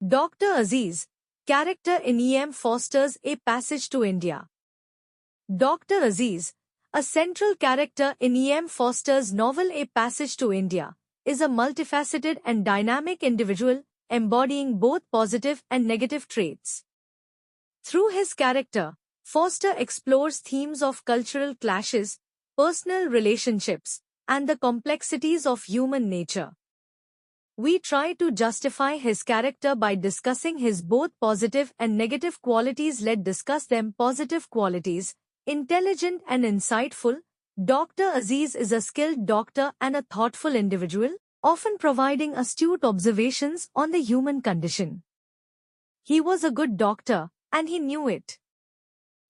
Dr. Aziz, character in E.M. Foster's A Passage to India. Dr. Aziz, a central character in E.M. Foster's novel A Passage to India, is a multifaceted and dynamic individual embodying both positive and negative traits. Through his character, Foster explores themes of cultural clashes, personal relationships, and the complexities of human nature. We try to justify his character by discussing his both positive and negative qualities. Let's discuss them. Positive qualities. Intelligent and insightful. Dr. Aziz is a skilled doctor and a thoughtful individual, often providing astute observations on the human condition. He was a good doctor, and he knew it.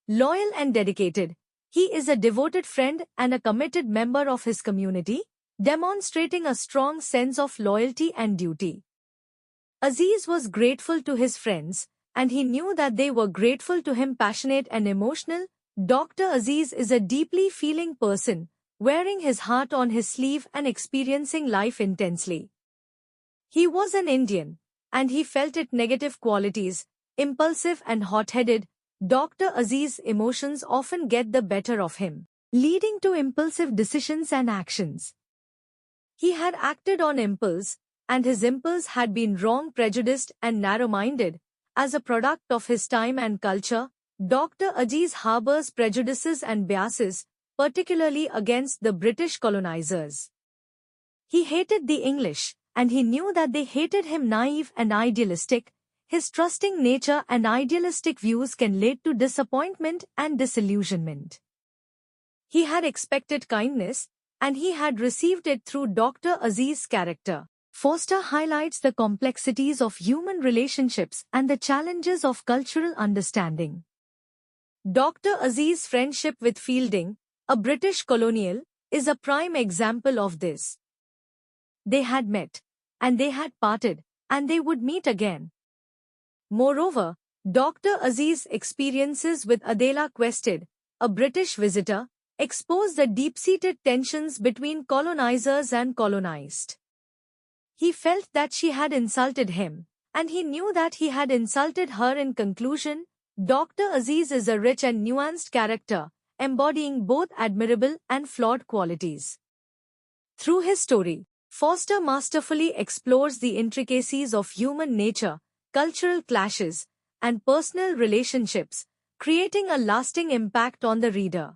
Loyal and dedicated. He is a devoted friend and a committed member of his community, demonstrating a strong sense of loyalty and duty. Aziz was grateful to his friends, and he knew that they were grateful to him. Passionate and emotional. Dr. Aziz is a deeply feeling person, wearing his heart on his sleeve and experiencing life intensely. He was an Indian, and he felt it. Negative qualities. Impulsive and hot-headed. Dr. Aziz's emotions often get the better of him, leading to impulsive decisions and actions. He had acted on impulse, and his impulse had been wrong, prejudiced, and narrow-minded. As a product of his time and culture, Dr. Aziz harbors prejudices and biases, particularly against the British colonizers. He hated the English, and he knew that they hated him. Naive and idealistic. His trusting nature and idealistic views can lead to disappointment and disillusionment. He had expected kindness, and he had received it through Dr. Aziz's character. Foster highlights the complexities of human relationships and the challenges of cultural understanding. Dr. Aziz's friendship with Fielding, a British colonial, is a prime example of this. They had met, and they had parted, and they would meet again. Moreover, Dr. Aziz's experiences with Adela Quested, a British visitor, expose the deep-seated tensions between colonizers and colonized. He felt that she had insulted him, and he knew that he had insulted her. In conclusion, Dr. Aziz is a rich and nuanced character, embodying both admirable and flawed qualities. Through his story, Foster masterfully explores the intricacies of human nature, cultural clashes, and personal relationships, creating a lasting impact on the reader.